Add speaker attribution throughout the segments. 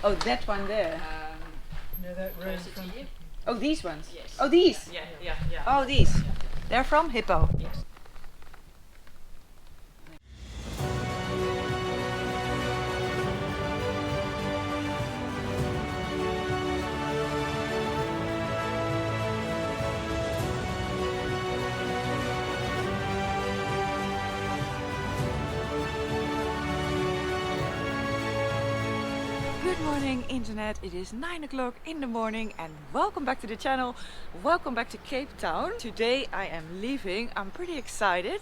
Speaker 1: Oh, that one there.
Speaker 2: No, that road
Speaker 3: Closer to
Speaker 2: from
Speaker 3: you.
Speaker 1: Oh, these ones.
Speaker 3: Yes.
Speaker 1: Oh, these.
Speaker 3: Yeah.
Speaker 1: Oh, these. They're from Hippo.
Speaker 3: Yes.
Speaker 1: Good morning internet, it is 9 o'clock in the morning and welcome back to the channel. Welcome back to Cape Town. Today I am leaving. I'm pretty excited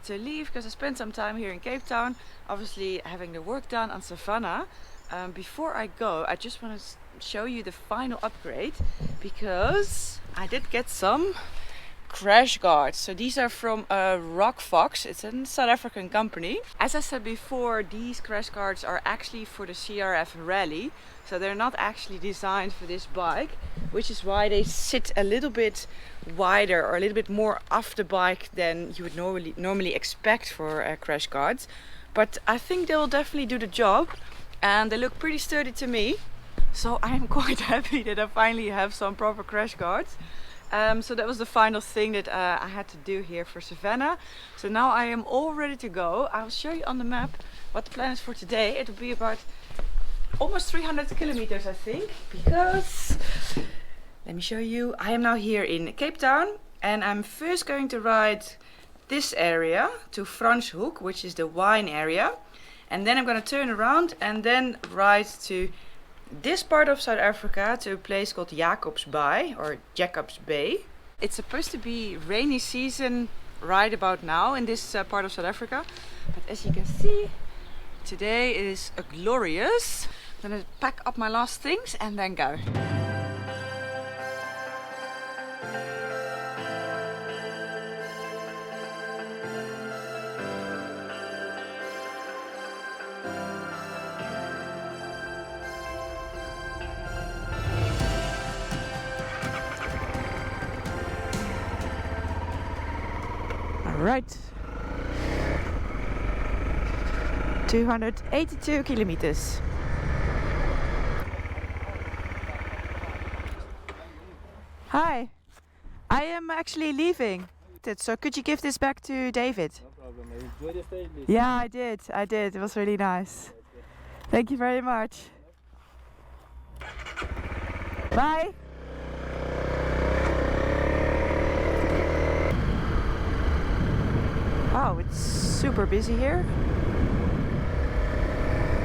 Speaker 1: to leave because I spent some time here in Cape Town, obviously having the work done on Savannah. Before I go, I just want to show you the final upgrade because I did get some crash guards. So these are from Rockfox. It's a South African company. As I said before, these crash guards are actually for the CRF Rally. So they're not actually designed for this bike, which is why they sit a little bit wider or a little bit more off the bike than you would normally expect for crash guards. But I think they will definitely do the job and they look pretty sturdy to me. So I'm quite happy that I finally have some proper crash guards. So that was the final thing that I had to do here for Savannah. So now I am all ready to go. I'll show you on the map what the plan is for today. It will be about almost 300 kilometers, I think, because let me show you. I am now here in Cape Town and I'm first going to ride this area to Franschhoek, which is the wine area. And then I'm going to turn around and then ride to this part of South Africa to a place called Jacobs Bay or Jacobs Bay. It's supposed to be rainy season right about now in this part of South Africa, but as you can see, today is glorious. I'm gonna pack up my last things and then go. Right, 282 kilometers. Hi, I am actually leaving. So could you give this back to David?
Speaker 4: No problem. Enjoy the stay, please.
Speaker 1: Yeah, I did. It was really nice. Thank you very much. Bye. Wow, it's super busy here.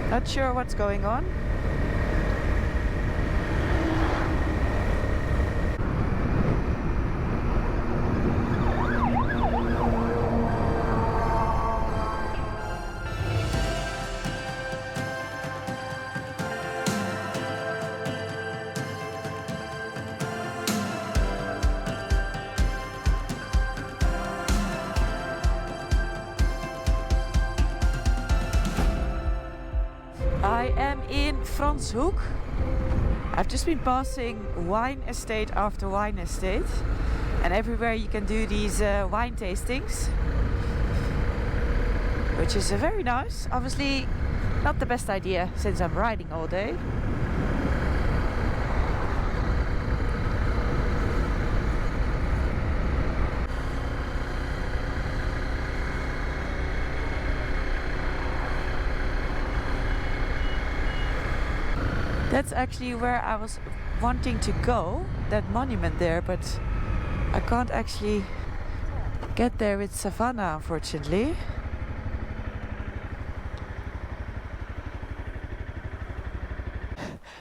Speaker 1: Not sure what's going on. I am in Franschhoek. I've just been passing wine estate after wine estate, and everywhere you can do these wine tastings, which is very nice. Obviously not the best idea since I'm riding all day. That's actually where I was wanting to go, that monument there, but I can't actually get there with Savannah, unfortunately.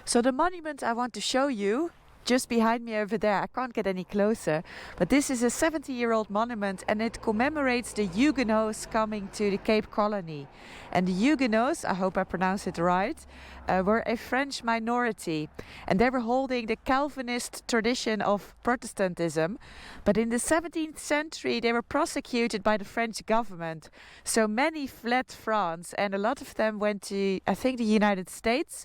Speaker 1: So the monument I want to show you, just behind me over there, I can't get any closer, but this is a 70-year-old monument and it commemorates the Huguenots coming to the Cape Colony. And the Huguenots, I hope I pronounced it right, were a French minority and they were holding the Calvinist tradition of Protestantism. But in the 17th century they were prosecuted by the French government. So many fled France and a lot of them went to, I think, the United States.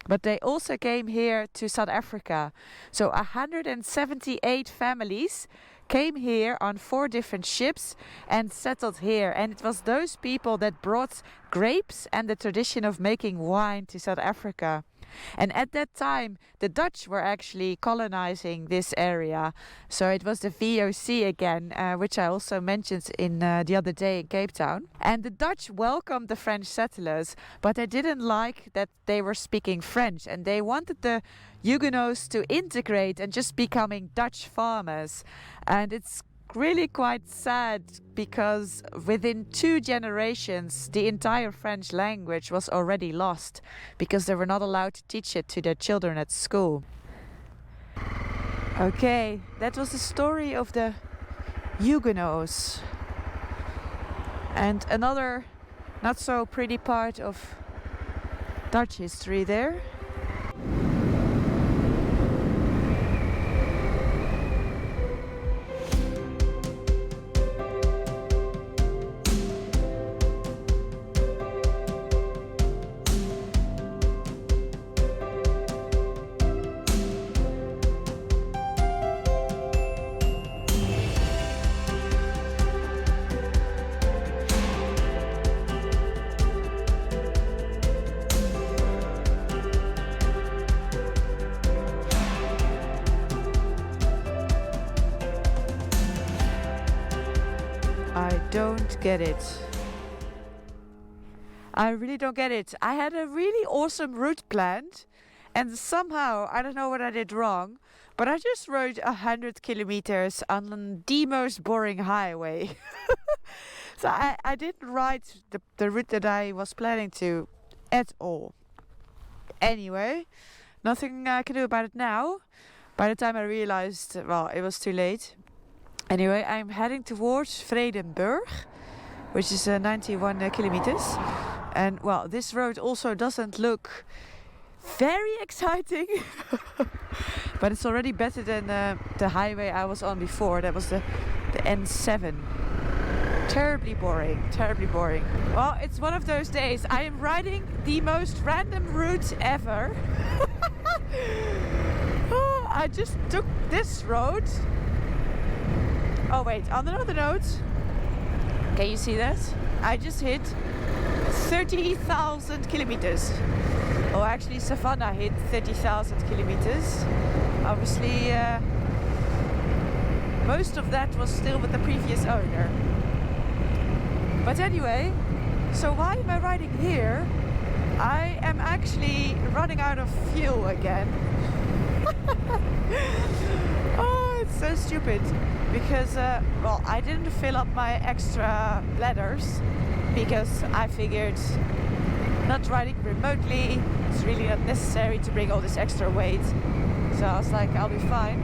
Speaker 1: But they also came here to South Africa. So 178 families came here on 4 different ships and settled here. And it was those people that brought grapes and the tradition of making wine to South Africa. And at that time, the Dutch were actually colonizing this area. So it was the VOC again, which I also mentioned in the other day in Cape Town. And the Dutch welcomed the French settlers, but they didn't like that they were speaking French, and they wanted the Huguenots to integrate and just becoming Dutch farmers. And it's really quite sad because within 2 generations the entire French language was already lost because they were not allowed to teach it to their children at school. Okay, that was the story of the Huguenots. And another not so pretty part of Dutch history there. I don't get it. I really don't get it. I had a really awesome route planned, and somehow, I don't know what I did wrong, but I just rode 100 kilometers on the most boring highway. So I didn't ride the route that I was planning to at all. Anyway, nothing I can do about it now. By the time I realized, well, it was too late. Anyway, I'm heading towards Vredenburg, which is 91 kilometers. And well, this road also doesn't look very exciting, but it's already better than the highway I was on before. That was the N7. Terribly boring, terribly boring. Well, it's one of those days. I am riding the most random route ever. I just took this road. Oh wait, on another note, can you see that? I just hit 30,000 kilometers. Oh, actually Savannah hit 30,000 kilometers. Obviously, most of that was still with the previous owner. But anyway, so why am I riding here? I am actually running out of fuel again. Oh, it's so stupid. Because, well, I didn't fill up my extra ladders because I figured not riding remotely, it's really not necessary to bring all this extra weight. So I was like, I'll be fine.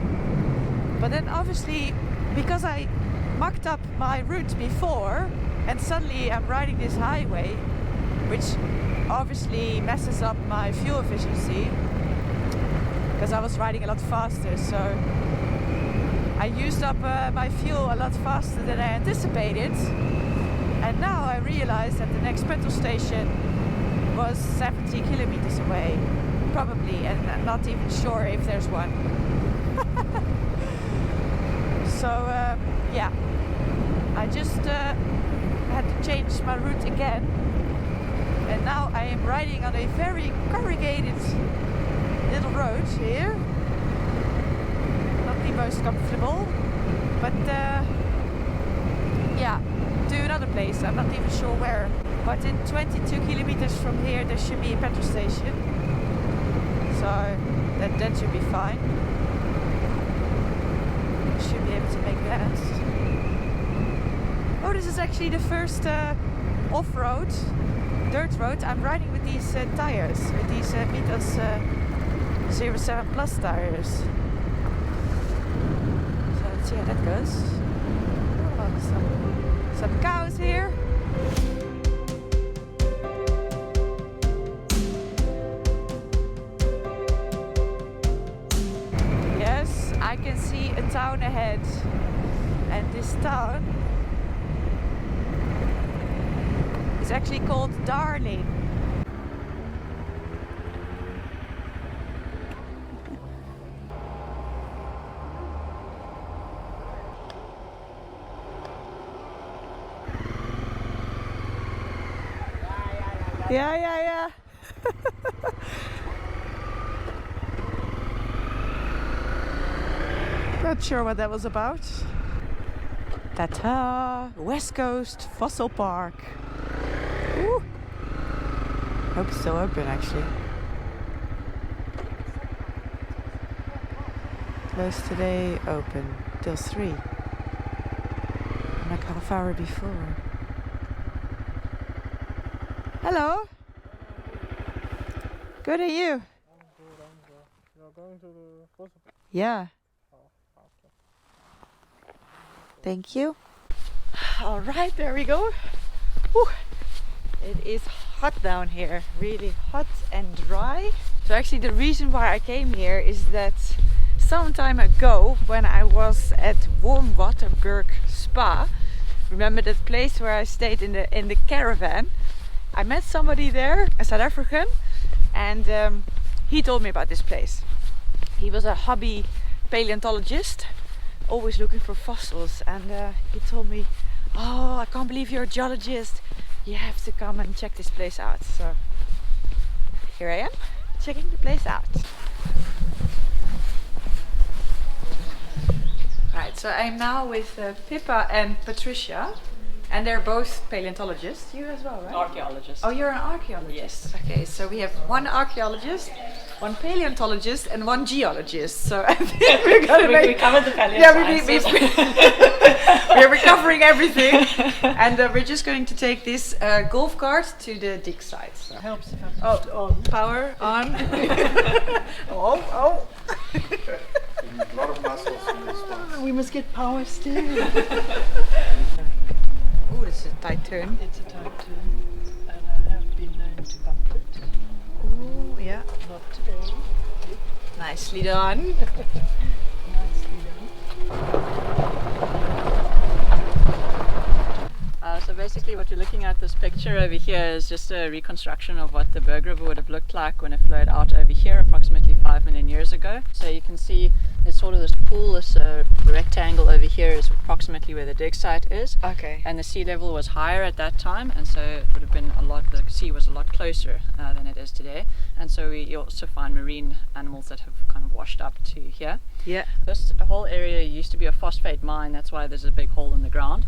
Speaker 1: But then obviously, because I mucked up my route before, and suddenly I'm riding this highway, which obviously messes up my fuel efficiency, because I was riding a lot faster, so I used up my fuel a lot faster than I anticipated. And now I realize that the next petrol station was 70 kilometers away, probably, and I'm not even sure if there's one. So yeah, I just had to change my route again, and now I am riding on a very corrugated little road here. Not the most comfortable, but yeah, to another place. I'm not even sure where, but in 22 kilometers from here there should be a petrol station, so that should be fine. Should be able to make that. Oh, this is actually the first off-road dirt road I'm riding with these tires, with these Mitas 07 Plus tires. So let's see how that goes. Oh, some cows here. Yes, I can see a town ahead, and this town is actually called Darling. Yeah. Not sure what that was about. Ta-ta! West Coast Fossil Park. Ooh. Hope it's still open actually. Closed today, open till 3. Like half hour before. Hello. Good, are you?
Speaker 4: I'm good. You're going to the fossil park?
Speaker 1: Yeah.
Speaker 4: Oh, okay.
Speaker 1: Thank you. All right, there we go. Whew. It is hot down here, really hot and dry. So actually the reason why I came here is that some time ago when I was at Warmwaterberg Spa, remember that place where I stayed in the caravan? I met somebody there, a South African, and he told me about this place. He was a hobby paleontologist, always looking for fossils, and he told me, "Oh, I can't believe you're a geologist. You have to come and check this place out." So here I am, checking the place out. Right, so I'm now with Pippa and Patricia, and they're both paleontologists. You as well, right?
Speaker 2: Archaeologist.
Speaker 1: Oh, you're an archaeologist.
Speaker 2: Yes.
Speaker 1: Okay, so we have one archaeologist, one paleontologist, and one geologist. So I think we're gonna
Speaker 2: We
Speaker 1: make.
Speaker 2: covered the paleo
Speaker 1: Yeah,
Speaker 2: sciences.
Speaker 1: we're recovering everything, and we're just going to take this golf cart to the dig site. So.
Speaker 2: Helps if I put it on.
Speaker 1: Power on. oh.
Speaker 4: A lot of muscles in this one.
Speaker 2: We must get power still.
Speaker 1: Oh, this is a tight turn.
Speaker 2: It's a tight turn, and I have been known to bump it.
Speaker 1: Oh, yeah.
Speaker 2: Not today.
Speaker 1: Nicely done.
Speaker 2: Nicely done.
Speaker 3: So basically what you're looking at, this picture over here, is just a reconstruction of what the Berg River would have looked like when it flowed out over here approximately 5 million years ago. So you can see there's sort of this pool, this rectangle over here is approximately where the dig site is.
Speaker 1: Okay.
Speaker 3: And the sea level was higher at that time, and so it would have been the sea was a lot closer than it is today. And so you also find marine animals that have kind of washed up to here.
Speaker 1: Yeah.
Speaker 3: This whole area used to be a phosphate mine, that's why there's a big hole in the ground.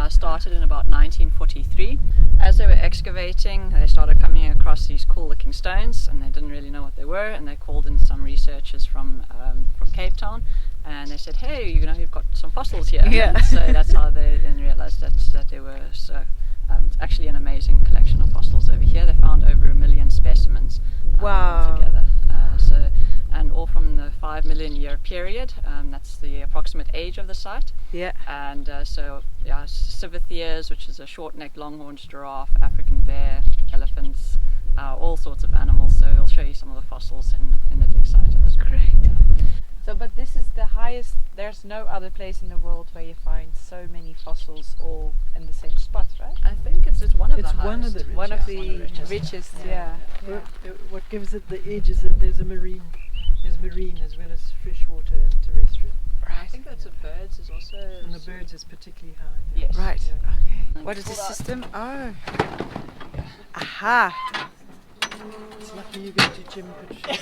Speaker 3: Started in about 1943. As they were excavating, they started coming across these cool looking stones, and they didn't really know what they were, and they called in some researchers from Cape Town, and they said, "Hey, you've got some fossils here."
Speaker 1: Yeah.
Speaker 3: And so that's how they then realized that there were actually an amazing collection of fossils over here. They found over 1 million specimens
Speaker 1: Wow.
Speaker 3: altogether. And all from the 5 million year period. That's the approximate age of the site.
Speaker 1: Yeah.
Speaker 3: And civethias, which is a short-necked longhorned giraffe, African bear, elephants, all sorts of animals. So we'll show you some of the fossils in the dig site as well.
Speaker 1: Great. So, but this is the highest. There's no other place in the world where you find so many fossils all in the same spot, right?
Speaker 3: I think it's one of
Speaker 2: It's
Speaker 3: the
Speaker 2: one of
Speaker 3: highest.
Speaker 2: the
Speaker 1: One of
Speaker 3: Yeah,
Speaker 1: the
Speaker 3: richest.
Speaker 1: richest.
Speaker 3: Yeah.
Speaker 1: Yeah.
Speaker 2: What gives it the edge is that there's marine as well as freshwater and terrestrial.
Speaker 3: I think that's the birds is also.
Speaker 2: And the birds is particularly high.
Speaker 3: Yes.
Speaker 1: Right.
Speaker 2: Yeah.
Speaker 1: Okay. What is the system? Oh. Aha.
Speaker 2: It's lucky you go to gym, Patricia.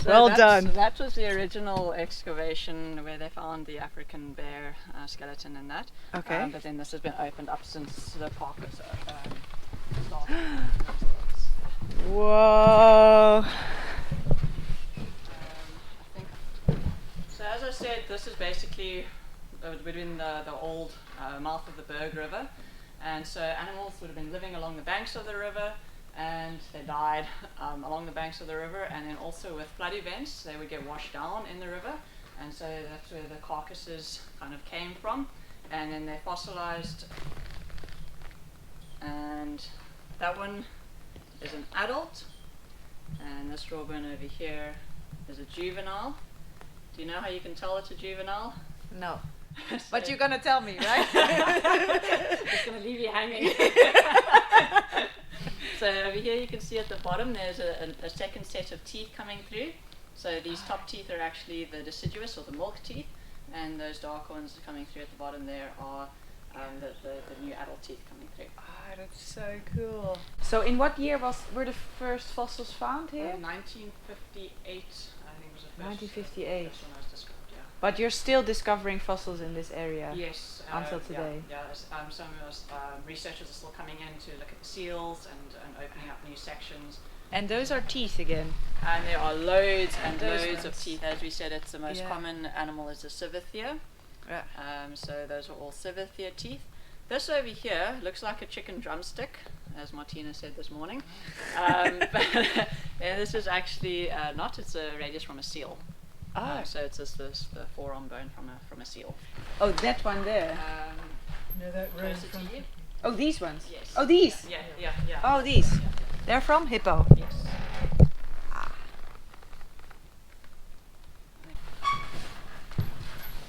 Speaker 3: So
Speaker 1: Well
Speaker 3: that's-
Speaker 1: done.
Speaker 3: That was the original excavation where they found the African bear skeleton and that.
Speaker 1: Okay.
Speaker 3: But then this has been opened up since the park was started.
Speaker 1: Whoa.
Speaker 3: I think. So as I said, this is basically between the old mouth of the Berg River, and so animals would have been living along the banks of the river, and they died along the banks of the river, and then also with flood events, they would get washed down in the river, and so that's where the carcasses kind of came from, and then they fossilized, and that one is an adult, and this jawbone over here is a juvenile. Do you know how you can tell it's a juvenile?
Speaker 1: No.
Speaker 3: So-
Speaker 1: But you're gonna tell me, right?
Speaker 3: Just gonna leave you hanging. So over here you can see at the bottom there's a second set of teeth coming through. So these top teeth are actually the deciduous or the milk teeth, and those dark ones coming through at the bottom there are the new adult teeth coming through.
Speaker 1: Ah, that's so cool. So in what year were the first fossils found here?
Speaker 3: 1958, I think was the first,
Speaker 1: 1958.
Speaker 3: first one that was discovered, yeah.
Speaker 1: But you're still discovering fossils in this area?
Speaker 3: Yes.
Speaker 1: Until today.
Speaker 3: Some of us researchers are still coming in to look at the seals and opening up new sections.
Speaker 1: And those are teeth again?
Speaker 3: And there are loads and
Speaker 1: Those
Speaker 3: loads of
Speaker 1: ones.
Speaker 3: teeth. As we said, it's the most
Speaker 1: Yeah.
Speaker 3: common animal is the civettia.
Speaker 1: Yeah.
Speaker 3: So those are all civettia teeth. This over here looks like a chicken drumstick, as Martina said this morning. But yeah, this is actually not. It's a radius from a seal. So it's just the forearm bone from a seal.
Speaker 1: Oh, that one there.
Speaker 2: No, that row in
Speaker 3: Closer to
Speaker 2: front
Speaker 3: you?
Speaker 2: of
Speaker 1: Oh, these ones?
Speaker 3: Yes.
Speaker 1: Oh, these?
Speaker 3: Yeah.
Speaker 1: Oh, these. They're from hippo.
Speaker 3: Yes.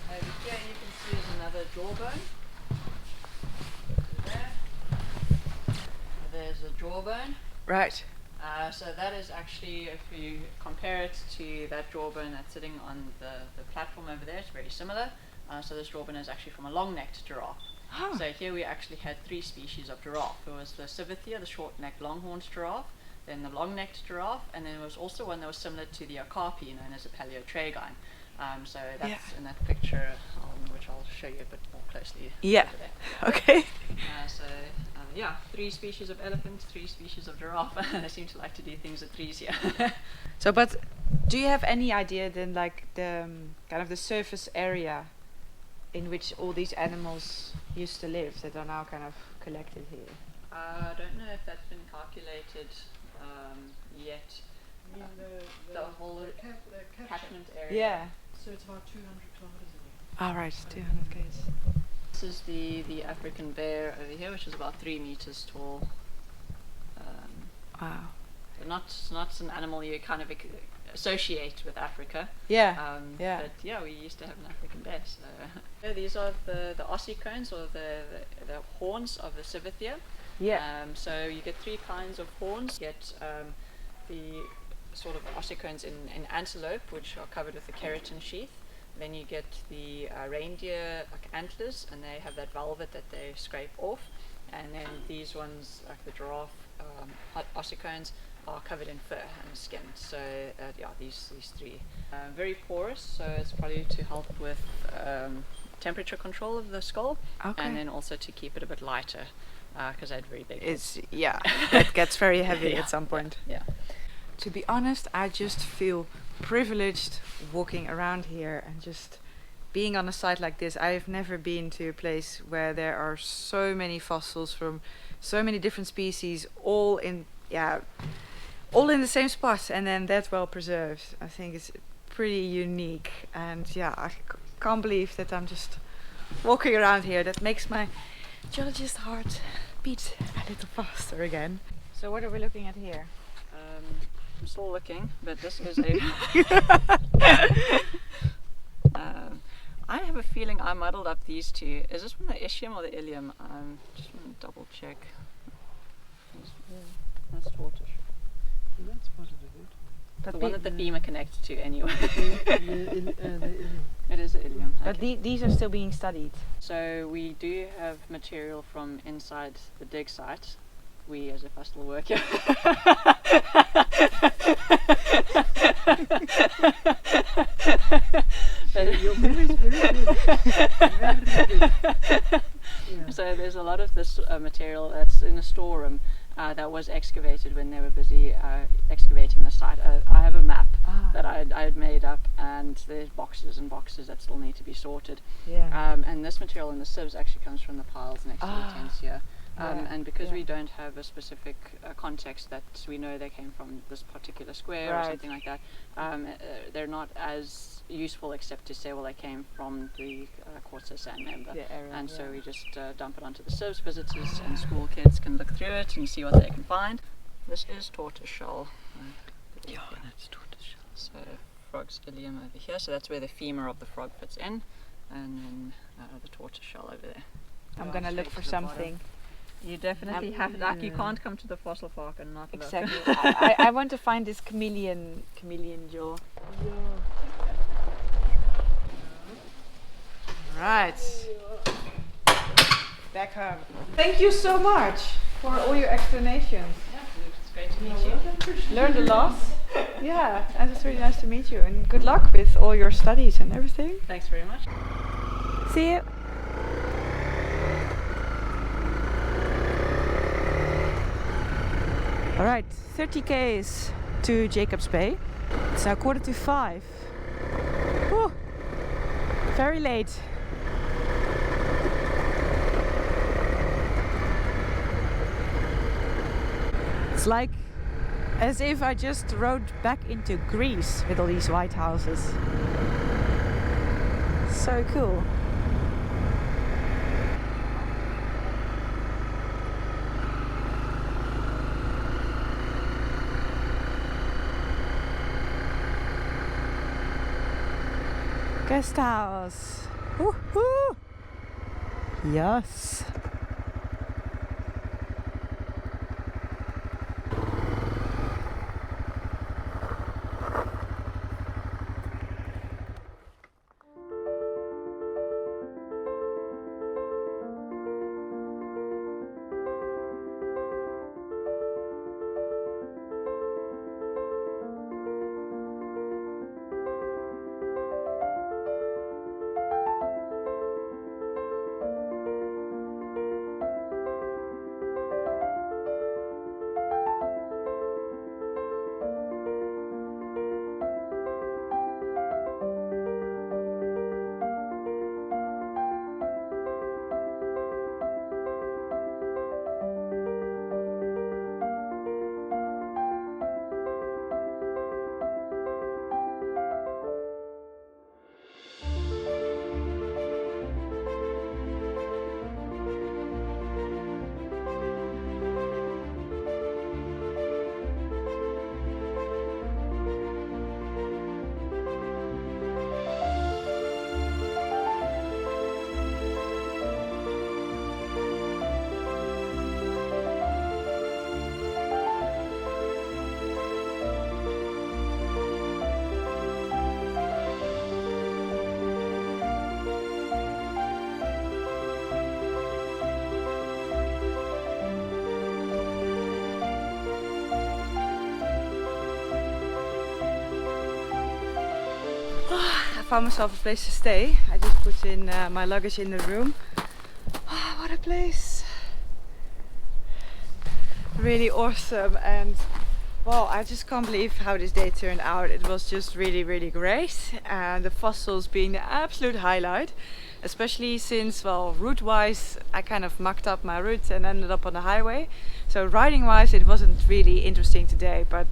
Speaker 3: Over here you can see is another jawbone. There. There's a jawbone.
Speaker 1: Right.
Speaker 3: So that is actually, if you compare it to that jawbone that's sitting on the platform over there, it's very similar. So this jawbone is actually from a long-necked giraffe.
Speaker 1: Oh.
Speaker 3: So here we actually had 3 species of giraffe. There was the civettia, the short-necked longhorned giraffe, then the long-necked giraffe, and then there was also one that was similar to the okapi, known as a paleotragon. So that's
Speaker 1: Yeah.
Speaker 3: in that picture, which I'll show you a bit more closely.
Speaker 1: Yeah.
Speaker 3: over there.
Speaker 1: Okay.
Speaker 3: Yeah, 3 species of elephant, 3 species of giraffe. They seem to like to do things at threes here.
Speaker 1: So, but do you have any idea then, like the kind of the surface area in which all these animals used to live that are now kind of collected here?
Speaker 3: I don't know if that's been calculated yet.
Speaker 2: you mean
Speaker 3: The whole
Speaker 2: the
Speaker 3: catchment area.
Speaker 1: Yeah.
Speaker 2: So it's about 200 kilometers away.
Speaker 1: All right, 200 k's.
Speaker 3: This is the African bear over here, which is about 3 meters tall.
Speaker 1: Wow.
Speaker 3: But not an animal you kind of associate with Africa.
Speaker 1: Yeah. Yeah.
Speaker 3: But yeah, we used to have an African bear. So these are the ossicones, or the horns of the civettia.
Speaker 1: Yeah.
Speaker 3: So you get 3 kinds of horns. You get the sort of ossicones in antelope, which are covered with a keratin sheath. Then you get the reindeer like antlers, and they have that velvet that they scrape off. And then these ones, like the giraffe ossicones, are covered in fur and skin. So yeah, these 3. Very porous, so it's probably to help with temperature control of the skull,
Speaker 1: Okay.
Speaker 3: and then also to keep it a bit lighter, because they had very big.
Speaker 1: It's it gets very heavy
Speaker 3: Yeah.
Speaker 1: at some point.
Speaker 3: Yeah.
Speaker 1: To be honest, I just feel privileged walking around here and just being on a site like this. I've never been to a place where there are so many fossils from so many different species, all in the same spot, and then that well preserved. I think it's pretty unique, and I can't believe that I'm just walking around here. That makes my geologist heart beat a little faster again. So what are we looking at here?
Speaker 3: I'm still looking, but this is a. I have a feeling I muddled up these 2. Is this from the ischium or the ilium? Just want to double check. That's tortoise.
Speaker 2: That's part of the vertebrae.
Speaker 3: The one that the femur connects to, anyway.
Speaker 2: The ilium.
Speaker 3: It is the ilium.
Speaker 1: But
Speaker 3: Okay.
Speaker 1: these are still being studied.
Speaker 3: So we do have material from inside the dig site. We, as if I still work here.
Speaker 2: Your memory is very good. Very good. Yeah.
Speaker 3: So there's a lot of this material that's in a storeroom that was excavated when they were busy excavating the site. I have a map that I had made up, and there's boxes and boxes that still need to be sorted.
Speaker 1: Yeah.
Speaker 3: And this material in the sieves actually comes from the piles next to the tents here.
Speaker 1: Yeah,
Speaker 3: And because
Speaker 1: yeah.
Speaker 3: we don't have a specific context that we know they came from this particular square or
Speaker 1: Right.
Speaker 3: something like that, they're not as useful, except to say, well, they came from the quartz sand member.
Speaker 1: The area,
Speaker 3: And so
Speaker 1: yeah.
Speaker 3: we just dump it onto the sieves. Visitors and school kids can look through it and see what they can find. This is tortoiseshell.
Speaker 1: That's tortoiseshell.
Speaker 3: So frog's ilium over here. So that's where the femur of the frog fits in, and then the tortoiseshell over there.
Speaker 1: I'm
Speaker 3: Go
Speaker 1: gonna
Speaker 3: on
Speaker 1: look
Speaker 3: straight
Speaker 1: for
Speaker 3: to the bottom.
Speaker 1: something.
Speaker 3: You definitely have, like, you can't come to the fossil park and not
Speaker 1: Exactly.
Speaker 3: look.
Speaker 1: I want to find this chameleon jaw. Right. Back home. Thank you so much for all your explanations.
Speaker 3: Yeah, it's great to meet you.
Speaker 1: Learned a lot. Yeah, and it's really nice to meet you, and good luck with all your studies and everything.
Speaker 3: Thanks very much.
Speaker 1: See you. All right, 30 k's to Jacobs Bay. It's now 4:45. Whew, very late. It's like as if I just rode back into Greece with all these white houses. So cool. Guest house. Woohoo! Yes. I found myself a place to stay. I just put in my luggage in the room. Oh, what a place! Really awesome, and well, I just can't believe how this day turned out. It was just really great, and the fossils being the absolute highlight, especially since, well, route wise I kind of mucked up my route and ended up on the highway, so riding wise it wasn't really interesting today, but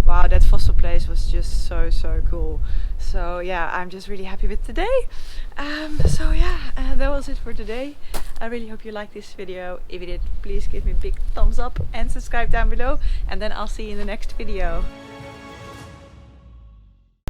Speaker 1: wow, that fossil place was just so cool. So yeah, I'm just really happy with today. So yeah, that was it for today. I really hope you liked this video. If you did, please give me a big thumbs up and subscribe down below, and then I'll see you in the next video.